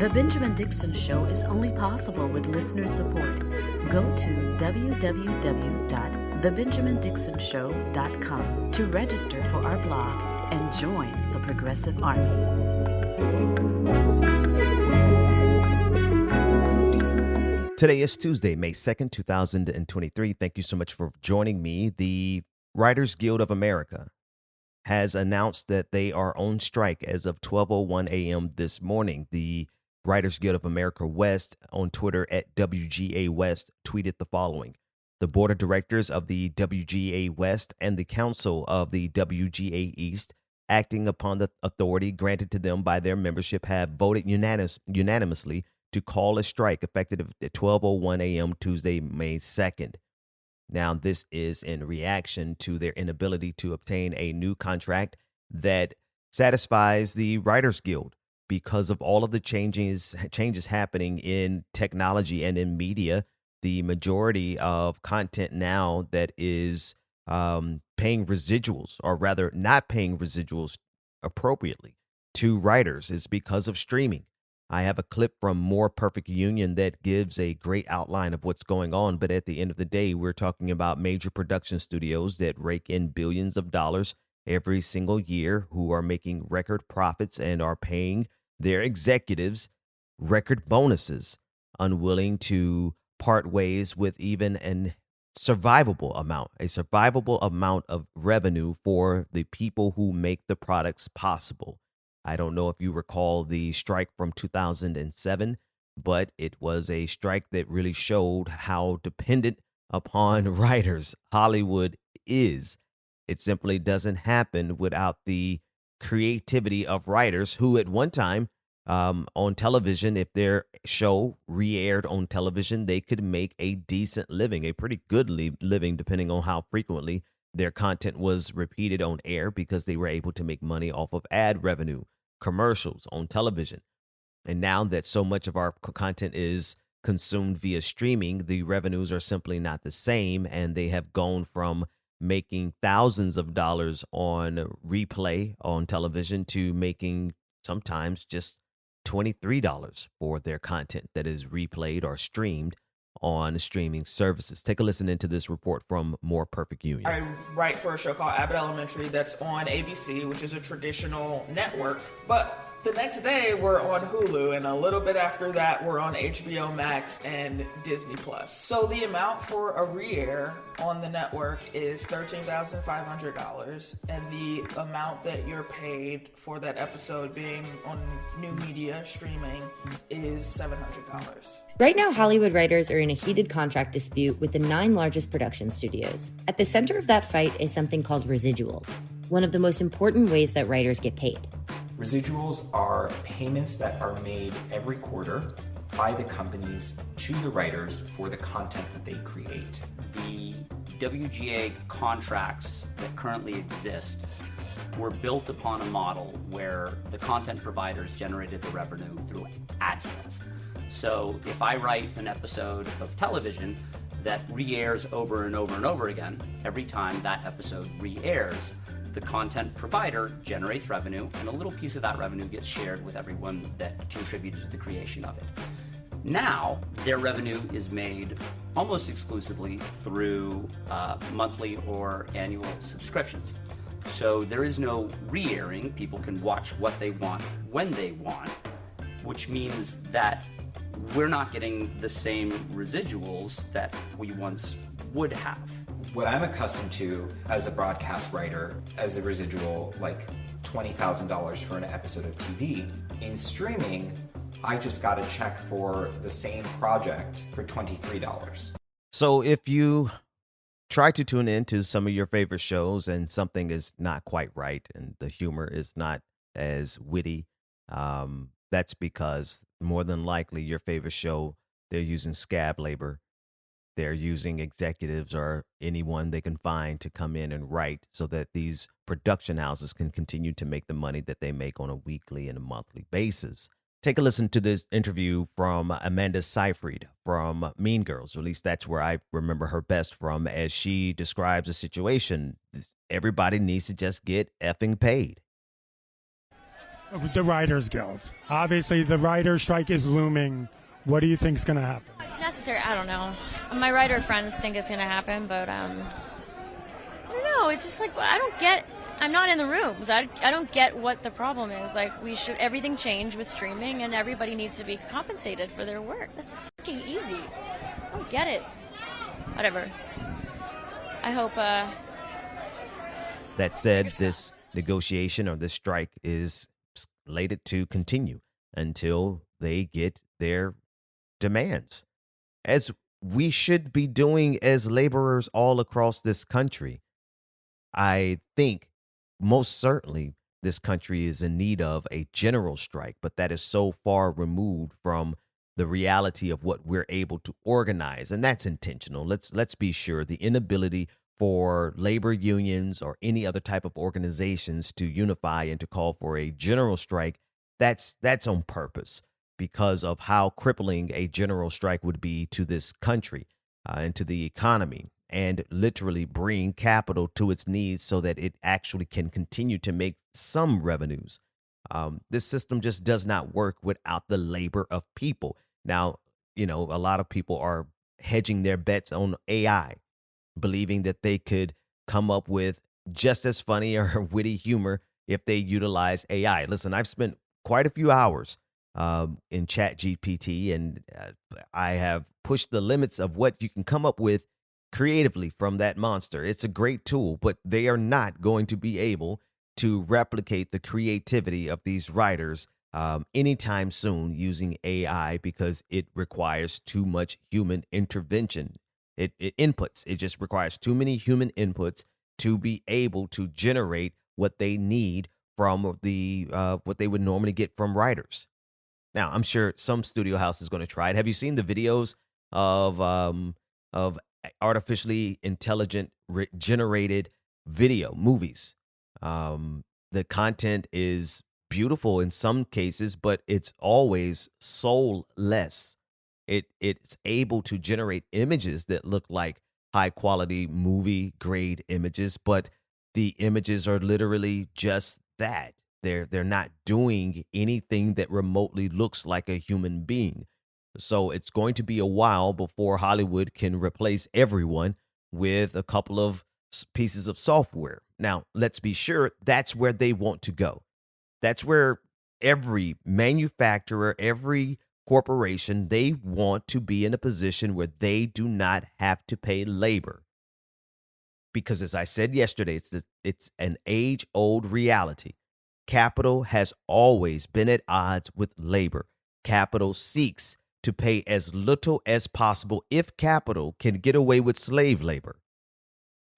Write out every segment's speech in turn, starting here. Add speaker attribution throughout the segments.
Speaker 1: The Benjamin Dixon Show is only possible with listener support. Go to www.thebenjamindixonshow.com to register for our blog and join the Progressive Army.
Speaker 2: Today is Tuesday, May 2nd, 2023. Thank you so much for joining me. The Writers Guild of America has announced that they are on strike as of 12:01 a.m. this morning. The Writers Guild of America West on Twitter at WGA West tweeted the following. The board of directors of the WGA West and the council of the WGA East, acting upon the authority granted to them by their membership, have voted unanimously to call a strike effective at 12:01 a.m. Tuesday, May 2nd. Now, this is in reaction to their inability to obtain a new contract that satisfies the Writers Guild because of all of the changes happening in technology and in media. The majority of content now that is paying residuals, or rather not paying residuals appropriately to writers, is because of streaming. I have a clip from More Perfect Union that gives a great outline of what's going on. But at the end of the day, we're talking about major production studios that rake in billions of dollars every single year, who are making record profits and are paying their executives record bonuses, unwilling to part ways with even a survivable amount of revenue for the people who make the products possible. I don't know if you recall the strike from 2007, but it was a strike that really showed how dependent upon writers Hollywood is. It simply doesn't happen without the creativity of writers who at one time on television, if their show re-aired on television, they could make a decent living, a pretty good living, depending on how frequently their content was repeated on air, because they were able to make money off of ad revenue, commercials on television. And now that so much of our content is consumed via streaming, the revenues are simply not the same, and they have gone from making thousands of dollars on replay on television to making sometimes just $23 for their content that is replayed or streamed on streaming services. Take a listen into this report from More Perfect Union.
Speaker 3: I write for a show called Abbott Elementary that's on ABC, which is a traditional network, but the next day we're on Hulu, and a little bit after that we're on HBO Max and Disney Plus. So the amount for a re-air on the network is $13,500, and the amount that you're paid for that episode being on new media streaming is $700.
Speaker 4: Right now, Hollywood writers are in a heated contract dispute with the 9 largest production studios. At the center of that fight is something called residuals, one of the most important ways that writers get paid.
Speaker 5: Residuals are payments that are made every quarter by the companies to the writers for the content that they create.
Speaker 6: The WGA contracts that currently exist were built upon a model where the content providers generated the revenue through ad sales. So if I write an episode of television that re-airs over and over and over again, every time that episode re-airs, the content provider generates revenue, and a little piece of that revenue gets shared with everyone that contributed to the creation of it. Now, their revenue is made almost exclusively through monthly or annual subscriptions. So there is no re-airing. People can watch what they want when they want, which means that we're not getting the same residuals that we once would have.
Speaker 5: What I'm accustomed to as a broadcast writer, as a residual, like $20,000 for an episode of TV, in streaming, I just got a check for the same project for $23.
Speaker 2: So if you try to tune into some of your favorite shows and something is not quite right and the humor is not as witty, that's because more than likely your favorite show, they're using scab labor. They're using executives or anyone they can find to come in and write so that these production houses can continue to make the money that they make on a weekly and a monthly basis. Take a listen to this interview from Amanda Seyfried from Mean Girls, or at least that's where I remember her best from, as she describes a situation. Everybody needs to just get effing paid.
Speaker 7: Of the Writers Guild. Obviously, the writer strike is looming. What do you think is going to happen?
Speaker 8: It's necessary. I don't know. My writer friends think it's going to happen, but I don't know. It's just like I'm not in the rooms. I don't get what the problem is. Like, should everything change with streaming, and everybody needs to be compensated for their work. That's fucking easy. I don't get it. Whatever. I hope.
Speaker 2: That said, this negotiation or this strike is slated to continue until they get their demands, as we should be doing as laborers all across this country. I think most certainly this country is in need of a general strike, but that is so far removed from the reality of what we're able to organize, and that's intentional. Let's be sure the inability for labor unions or any other type of organizations to unify and to call for a general strike, that's on purpose, because of how crippling a general strike would be to this country and to the economy, and literally bring capital to its knees so that it actually can continue to make some revenues. This system just does not work without the labor of people. Now, a lot of people are hedging their bets on AI, believing that they could come up with just as funny or witty humor if they utilize AI. Listen, I've spent quite a few hours in Chat GPT, and I have pushed the limits of what you can come up with creatively from that monster. It's a great tool, but they are not going to be able to replicate the creativity of these writers anytime soon using AI, because it requires too much human intervention. It inputs. It just requires too many human inputs to be able to generate what they need from the what they would normally get from writers. Now, I'm sure some studio house is going to try it. Have you seen the videos of artificially intelligent generated video movies? The content is beautiful in some cases, but it's always soulless. It's able to generate images that look like high quality movie grade images, but the images are literally just that. They're not doing anything that remotely looks like a human being. So it's going to be a while before Hollywood can replace everyone with a couple of pieces of software. Now, let's be sure that's where they want to go. That's where every manufacturer, every corporation, they want to be in a position where they do not have to pay labor. Because as I said yesterday, it's an age-old reality. Capital has always been at odds with labor. Capital seeks to pay as little as possible if capital can get away with slave labor.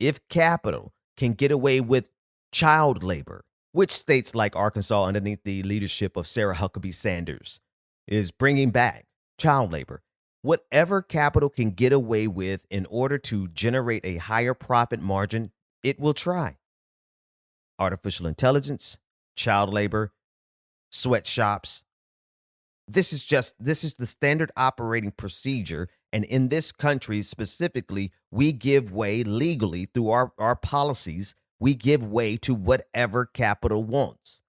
Speaker 2: If capital can get away with child labor, which states like Arkansas, underneath the leadership of Sarah Huckabee Sanders, is bringing back child labor. Whatever capital can get away with in order to generate a higher profit margin, it will try. Artificial intelligence, child labor, sweatshops. This is the standard operating procedure. And in this country specifically, we give way legally through our policies. We give way to whatever capital wants.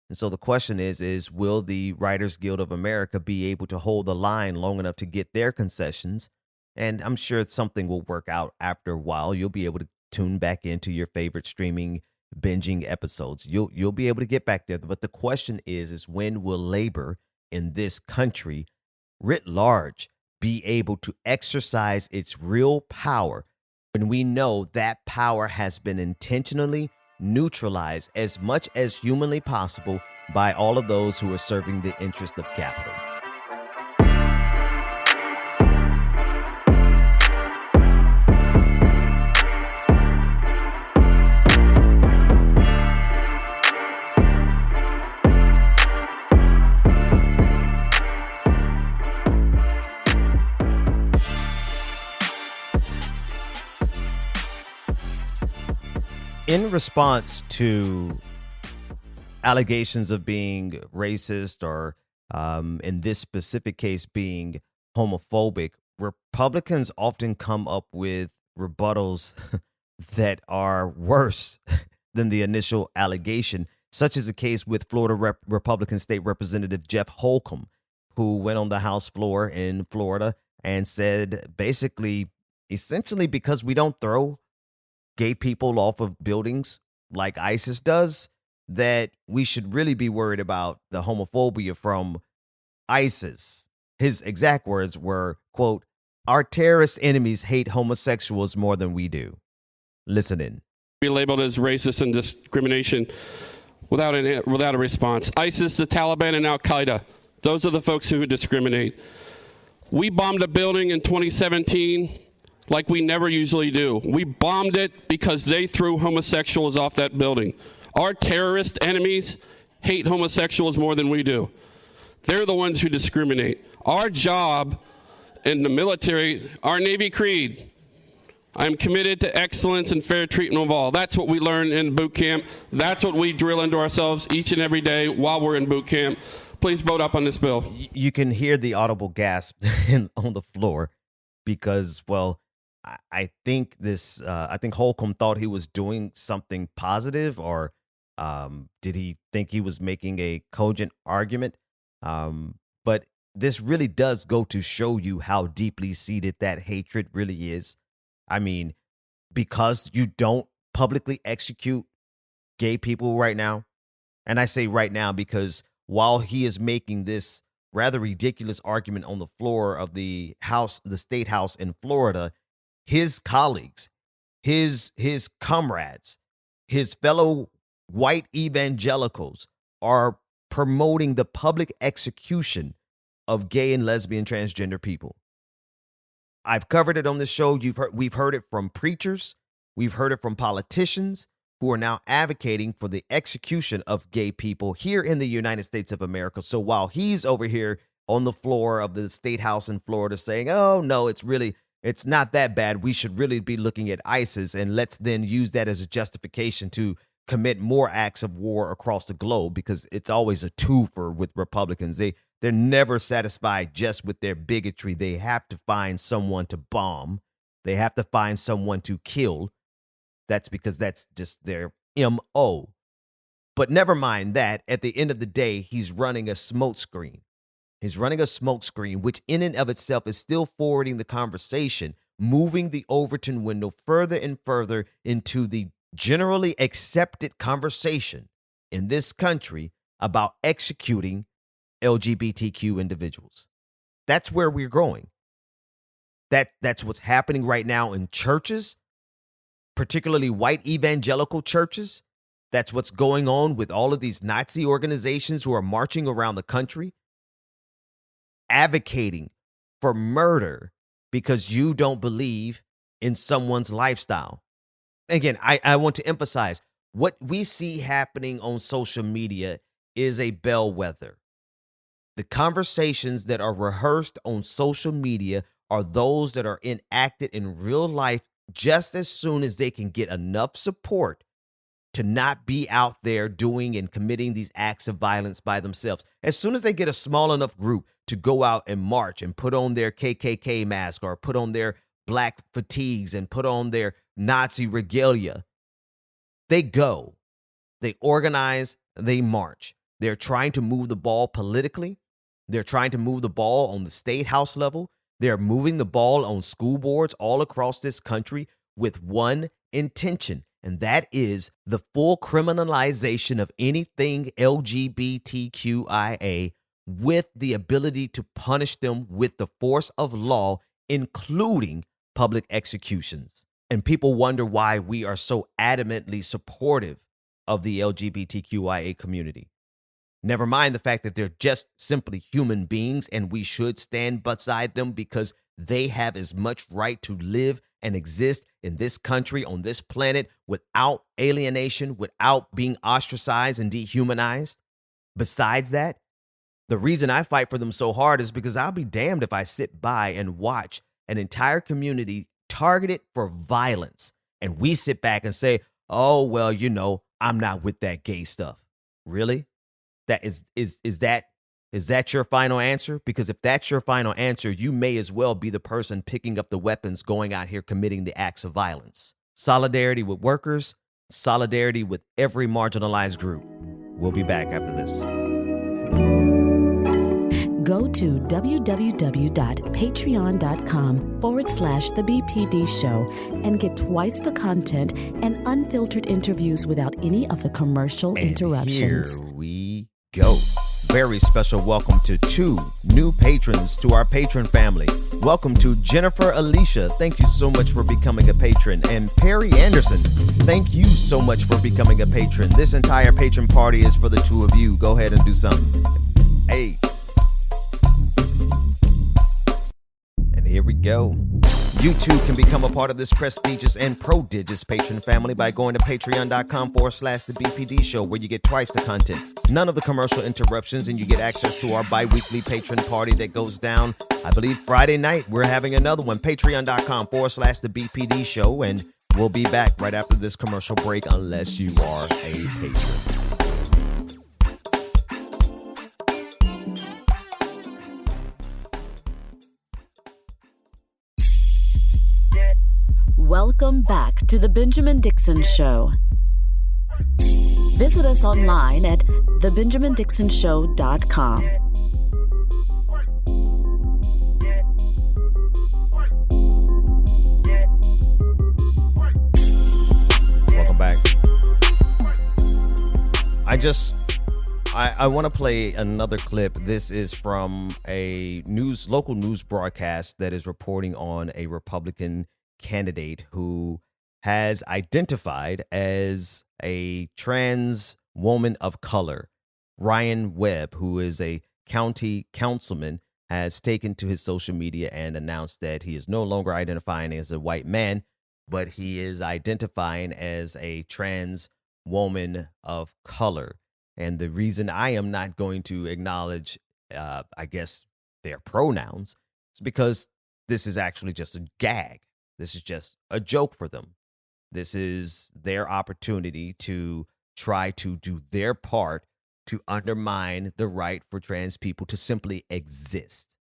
Speaker 2: And so the question is will the Writers Guild of America be able to hold the line long enough to get their concessions? And I'm sure something will work out after a while. You'll be able to tune back into your favorite streaming binging episodes. You'll be able to get back there. But the question is when will labor in this country writ large be able to exercise its real power when we know that power has been intentionally neutralized as much as humanly possible by all of those who are serving the interest of capital? In response to allegations of being racist or in this specific case being homophobic, Republicans often come up with rebuttals that are worse than the initial allegation, Such is the case with Florida Republican State Representative Jeff Holcomb, who went on the House floor in Florida and said basically, essentially, because we don't throw gay people off of buildings like ISIS does, that we should really be worried about the homophobia from ISIS. His exact words were, quote, "Our terrorist enemies hate homosexuals more than we do." Listen in.
Speaker 9: Be labeled as racist and discrimination without a response. ISIS, the Taliban, and Al-Qaeda, those are the folks who discriminate. We bombed a building in 2017 like we never usually do. We bombed it because they threw homosexuals off that building. Our terrorist enemies hate homosexuals more than we do. They're the ones who discriminate. Our job in the military, our Navy creed, I'm committed to excellence and fair treatment of all. That's what we learn in boot camp. That's what we drill into ourselves each and every day while we're in boot camp. Please vote up on this bill.
Speaker 2: You can hear the audible gasp on the floor because, well, I think Holcomb thought he was doing something positive, or did he think he was making a cogent argument? But this really does go to show you how deeply seated that hatred really is. I mean, because you don't publicly execute gay people right now, and I say right now because while he is making this rather ridiculous argument on the floor of the state house in Florida, his colleagues, his comrades, his fellow white evangelicals are promoting the public execution of gay and lesbian transgender people. I've covered it on this show. We've heard it from preachers. We've heard it from politicians who are now advocating for the execution of gay people here in the United States of America. So while he's over here on the floor of the state house in Florida saying, oh, no, it's not that bad. We should really be looking at ISIS, and let's then use that as a justification to commit more acts of war across the globe, because it's always a twofer with Republicans. They're never satisfied just with their bigotry. They have to find someone to bomb. They have to find someone to kill. That's because that's just their MO. But never mind that. At the end of the day, he's running a smokescreen. He's running a smokescreen, which in and of itself is still forwarding the conversation, moving the Overton window further and further into the generally accepted conversation in this country about executing LGBTQ individuals. That's where we're going. That's what's happening right now in churches, particularly white evangelical churches. That's what's going on with all of these Nazi organizations who are marching around the country, advocating for murder because you don't believe in someone's lifestyle. Again, I want to emphasize what we see happening on social media is a bellwether. The conversations that are rehearsed on social media are those that are enacted in real life just as soon as they can get enough support to not be out there doing and committing these acts of violence by themselves. As soon as they get a small enough group to go out and march and put on their KKK mask or put on their black fatigues and put on their Nazi regalia, they go, they organize, they march. They're trying to move the ball politically. They're trying to move the ball on the state house level. They're moving the ball on school boards all across this country with one intention, and that is the full criminalization of anything LGBTQIA, with the ability to punish them with the force of law, including public executions. And people wonder why we are so adamantly supportive of the LGBTQIA community. Never mind the fact that they're just simply human beings and we should stand beside them because they have as much right to live and exist in this country, on this planet, without alienation, without being ostracized and dehumanized. Besides that, the reason I fight for them so hard is because I'll be damned if I sit by and watch an entire community targeted for violence, and we sit back and say, oh, well, you know, I'm not with that gay stuff. Really? That is that your final answer? Because if that's your final answer, you may as well be the person picking up the weapons, going out here committing the acts of violence. Solidarity with workers, solidarity with every marginalized group. We'll be back after this.
Speaker 1: Go to www.patreon.com/The BPD Show and get twice the content and unfiltered interviews without any of the commercial interruptions.
Speaker 2: Here we go. Very special welcome to 2 new patrons to our patron family. Welcome to Jennifer Alicia. Thank you so much for becoming a patron. And Perry Anderson, thank you so much for becoming a patron. This entire patron party is for the 2 of you. Go ahead and do something. Hey. And here we go. You too can become a part of this prestigious and prodigious patron family by going to patreon.com/The BPD Show, where you get twice the content, none of the commercial interruptions, and you get access to our bi-weekly patron party that goes down, I believe, Friday night. We're having another one, patreon.com/The BPD Show, and we'll be back right after this commercial break unless you are a patron.
Speaker 1: Welcome back to The Benjamin Dixon Show. Visit us online at thebenjamindixonshow.com.
Speaker 2: Welcome back. I want to play another clip. This is from a local news broadcast that is reporting on a Republican candidate who has identified as a trans woman of color. Ryan Webb, who is a county councilman, has taken to his social media and announced that he is no longer identifying as a white man, but he is identifying as a trans woman of color. And the reason I am not going to acknowledge, I guess, their pronouns is because this is actually just a gag. This is just a joke for them. This is their opportunity to try to do their part to undermine the right for trans people to simply exist.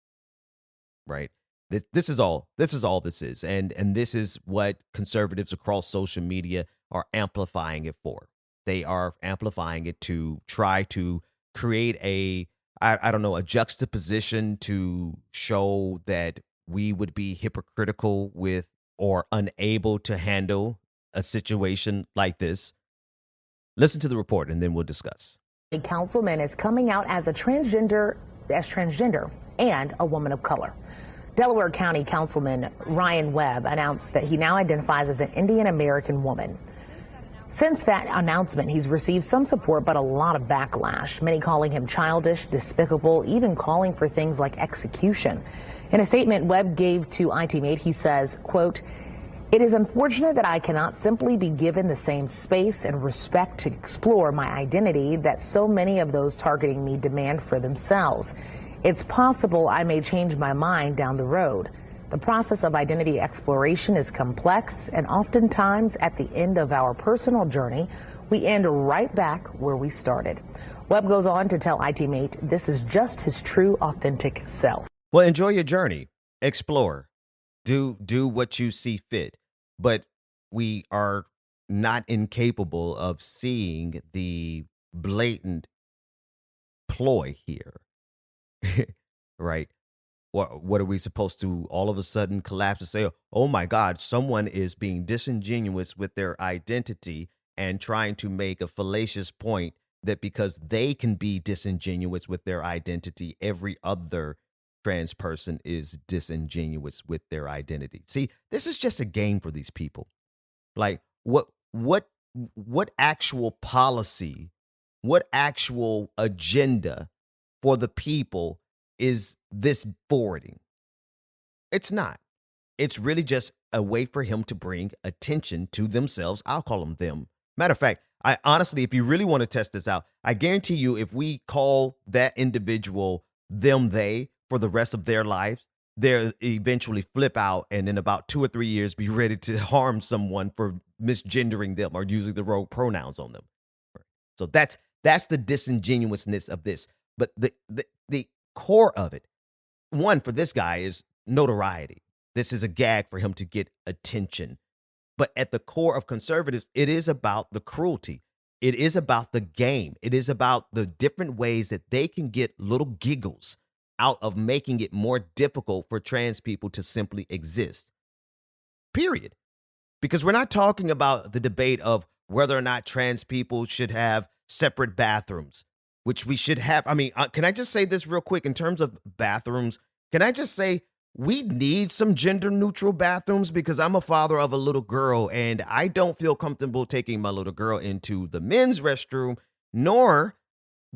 Speaker 2: Right? This is all this is. And this is what conservatives across social media are amplifying it for. They are amplifying it to try to create a juxtaposition to show that we would be hypocritical with or unable to handle a situation like this. Listen to the report and then we'll discuss.
Speaker 10: A councilman is coming out as transgender and a woman of color. Delaware County Councilman Ryan Webb announced that he now identifies as an Indian American woman. Since that announcement, he's received some support, but a lot of backlash, many calling him childish, despicable, even calling for things like execution. In a statement Webb gave to IT-Mate, he says, quote, "It is unfortunate that I cannot simply be given the same space and respect to explore my identity that so many of those targeting me demand for themselves. It's possible I may change my mind down the road. The process of identity exploration is complex, and oftentimes at the end of our personal journey, we end right back where we started." Webb goes on to tell IT-Mate this is just his true, authentic self.
Speaker 2: Well, enjoy your journey. Explore. Do what you see fit. But we are not incapable of seeing the blatant ploy here. Right? What are we supposed to all of a sudden collapse and say, oh my God, someone is being disingenuous with their identity and trying to make a fallacious point that because they can be disingenuous with their identity, every other trans person is disingenuous with their identity. See, this is just a game for these people. Like what actual policy, what actual agenda for the people is this forwarding? It's not. It's really just a way for him to bring attention to themselves. I'll call them. Matter of fact, I honestly, if you really want to test this out, I guarantee you, if we call that individual they for the rest of their lives, they'll eventually flip out and in about 2 or 3 years be ready to harm someone for misgendering them or using the wrong pronouns on them. So that's the disingenuousness of this. But the core of it, one, for this guy is notoriety. This is a gag for him to get attention. But at the core of conservatives, it is about the cruelty. It is about the game. It is about the different ways that they can get little giggles out of making it more difficult for trans people to simply exist. Period. Because we're not talking about the debate of whether or not trans people should have separate bathrooms, which we should have. I mean, can I just say this real quick in terms of bathrooms? Can I just say we need some gender neutral bathrooms, because I'm a father of a little girl and I don't feel comfortable taking my little girl into the men's restroom, nor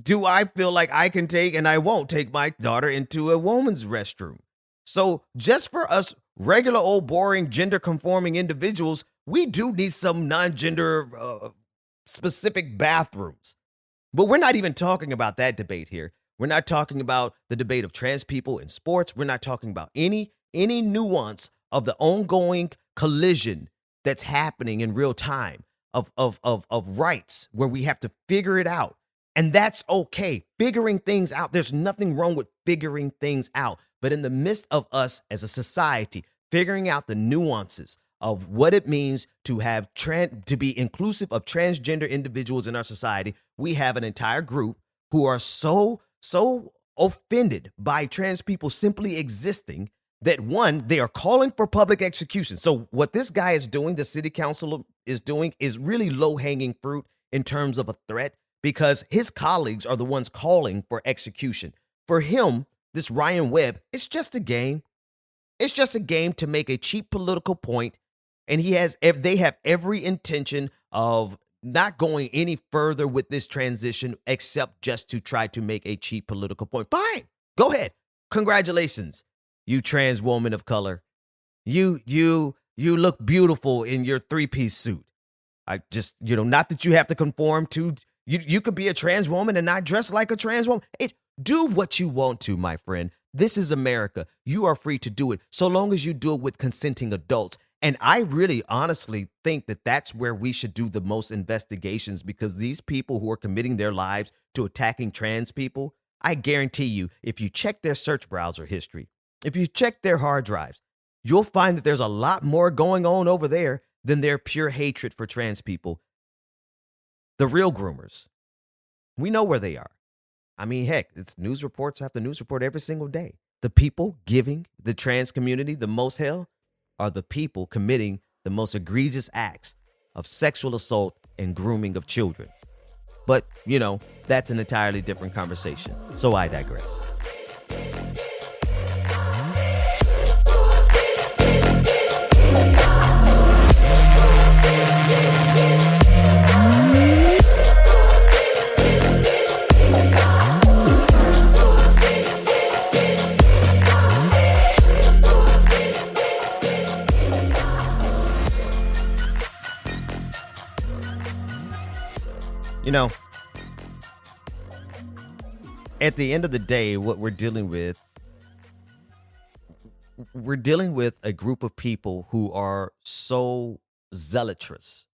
Speaker 2: do I feel like I can take and I won't take my daughter into a woman's restroom. So just for us regular old boring gender conforming individuals, we do need some non-gender specific bathrooms. But we're not even talking about that debate here. We're not talking about the debate of trans people in sports. We're not talking about any nuance of the ongoing collision that's happening in real time of rights, where we have to figure it out. And that's okay. Figuring things out. There's nothing wrong with figuring things out. But in the midst of us as a society figuring out the nuances of what it means to have to be inclusive of transgender individuals in our society, we have an entire group who are so offended by trans people simply existing that, one, they are calling for public execution. So what this guy is doing, the city council is doing, is really low-hanging fruit in terms of a threat, because his colleagues are the ones calling for execution. For him, this Ryan Webb, it's just a game. It's just a game to make a cheap political point, and they have every intention of not going any further with this transition except just to try to make a cheap political point. Fine, go ahead. Congratulations, you trans woman of color. You look beautiful in your three-piece suit. I just, not that you have to conform to. You could be a trans woman and not dress like a trans woman. Do what you want to, my friend. This is America. You are free to do it, so long as you do it with consenting adults. And I really honestly think that that's where we should do the most investigations, because these people who are committing their lives to attacking trans people, I guarantee you, if you check their search browser history, if you check their hard drives, you'll find that there's a lot more going on over there than their pure hatred for trans people. The real groomers, we know where they are. I mean, heck, it's news reports after news report every single day. The people giving the trans community the most hell are the people committing the most egregious acts of sexual assault and grooming of children. But, that's an entirely different conversation. So I digress. At the end of the day, what we're dealing with a group of people who are so zealotous.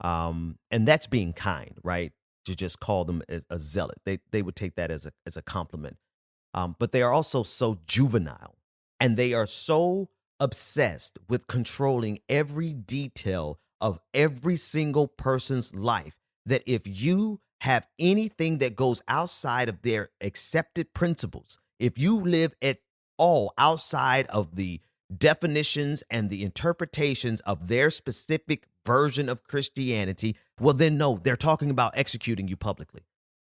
Speaker 2: And that's being kind, right? To just call them a zealot. They would take that as a compliment. But they are also so juvenile, and they are so obsessed with controlling every detail of every single person's life that if you have anything that goes outside of their accepted principles, if you live at all outside of the definitions and the interpretations of their specific version of Christianity, well, then no, they're talking about executing you publicly.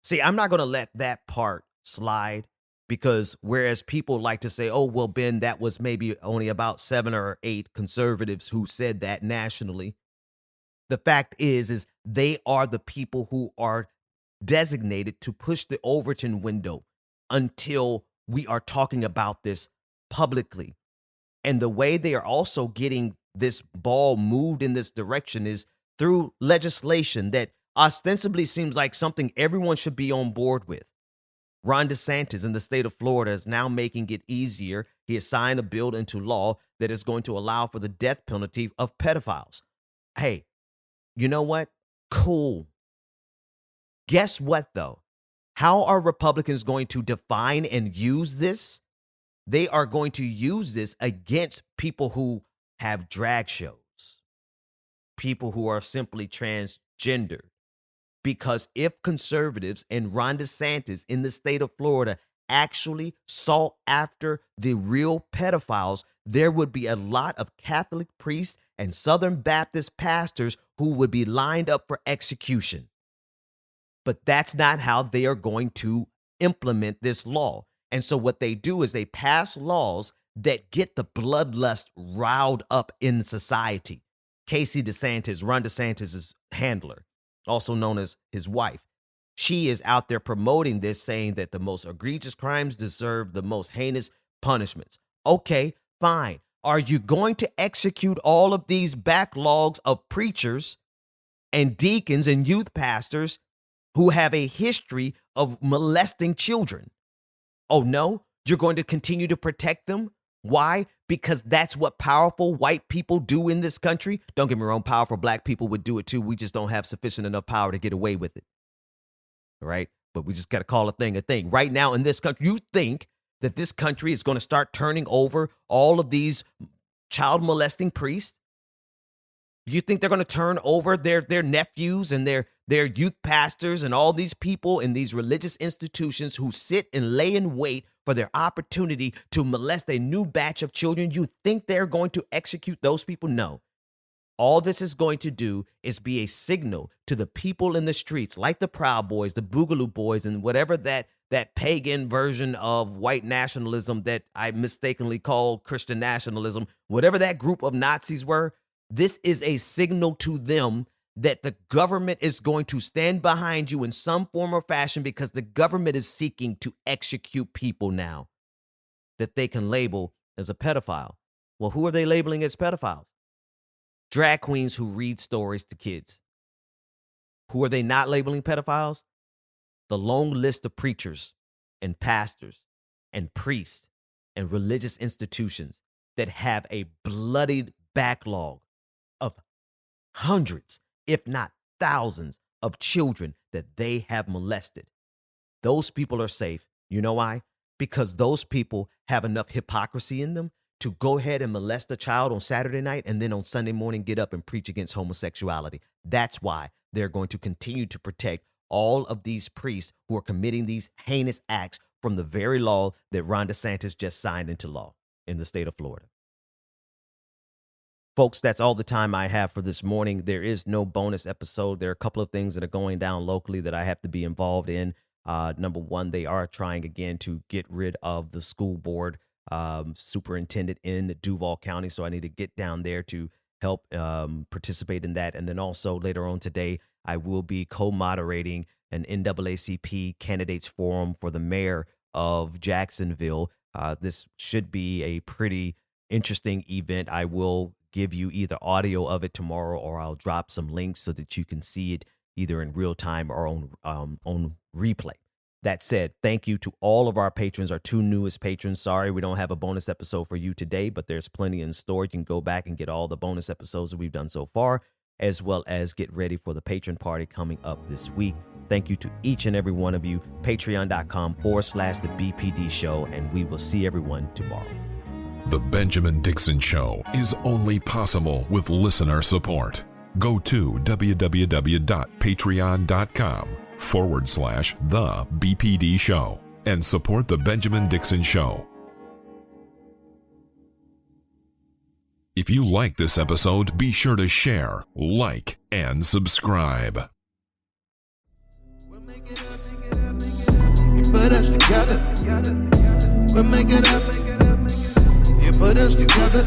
Speaker 2: See, I'm not going to let that part slide, because whereas people like to say, oh, well, Ben, that was maybe only about 7 or 8 conservatives who said that nationally. The fact is they are the people who are designated to push the Overton window until we are talking about this publicly. And the way they are also getting this ball moved in this direction is through legislation that ostensibly seems like something everyone should be on board with. Ron DeSantis in the state of Florida is now making it easier. He has signed a bill into law that is going to allow for the death penalty of pedophiles. Hey, you know what? Cool. Guess what, though? How are Republicans going to define and use this? They are going to use this against people who have drag shows, people who are simply transgender, Because if conservatives and Ron DeSantis in the state of Florida actually sought after the real pedophiles, there would be a lot of Catholic priests and Southern Baptist pastors who would be lined up for execution. But that's not how they are going to implement this law. And so what they do is they pass laws that get the bloodlust riled up in society. Casey DeSantis, Ron DeSantis' handler, also known as his wife, she is out there promoting this, saying that the most egregious crimes deserve the most heinous punishments. Okay, fine. Are you going to execute all of these backlogs of preachers and deacons and youth pastors who have a history of molesting children? Oh, no, you're going to continue to protect them? Why? Because that's what powerful white people do in this country. Don't get me wrong, powerful black people would do it too. We just don't have sufficient enough power to get away with it. All right? But we just got to call a thing a thing. Right now in this country, you think that this country is going to start turning over all of these child molesting priests? You think they're going to turn over their nephews and their youth pastors and all these people in these religious institutions who sit and lay in wait for their opportunity to molest a new batch of children? You think they're going to execute those people? No. All this is going to do is be a signal to the people in the streets, like the Proud Boys, the Boogaloo Boys, and whatever that pagan version of white nationalism that I mistakenly called Christian nationalism, whatever that group of Nazis were. This is a signal to them that the government is going to stand behind you in some form or fashion, because the government is seeking to execute people now that they can label as a pedophile. Well, who are they labeling as pedophiles? Drag queens who read stories to kids. Who are they not labeling pedophiles? The long list of preachers and pastors and priests and religious institutions that have a bloodied backlog of hundreds, if not thousands, of children that they have molested. Those people are safe. You know why? Because those people have enough hypocrisy in them to go ahead and molest a child on Saturday night and then on Sunday morning get up and preach against homosexuality. That's why they're going to continue to protect all of these priests who are committing these heinous acts from the very law that Ron DeSantis just signed into law in the state of Florida. Folks, that's all the time I have for this morning. There is no bonus episode. There are a couple of things that are going down locally that I have to be involved in. Number one, they are trying again to get rid of the school board superintendent in Duval County. So I need to get down there to help participate in that. And then also later on today, I will be co-moderating an NAACP candidates forum for the mayor of Jacksonville. This should be a pretty interesting event. I will give you either audio of it tomorrow, or I'll drop some links so that you can see it either in real time or on replay. That said, thank you to all of our patrons, our two newest patrons. Sorry, we don't have a bonus episode for you today, but there's plenty in store. You can go back and get all the bonus episodes that we've done so far, as well as get ready for the patron party coming up this week. Thank you to each and every one of you. Patreon.com/the BPD show, and we will see everyone tomorrow.
Speaker 11: The Benjamin Dixon Show is only possible with listener support. Go to www.patreon.com/the BPD show and support The Benjamin Dixon Show. If you like this episode, be sure to share, like, and subscribe.
Speaker 12: We'll make it up. You put us together. We'll make it up. You put us together.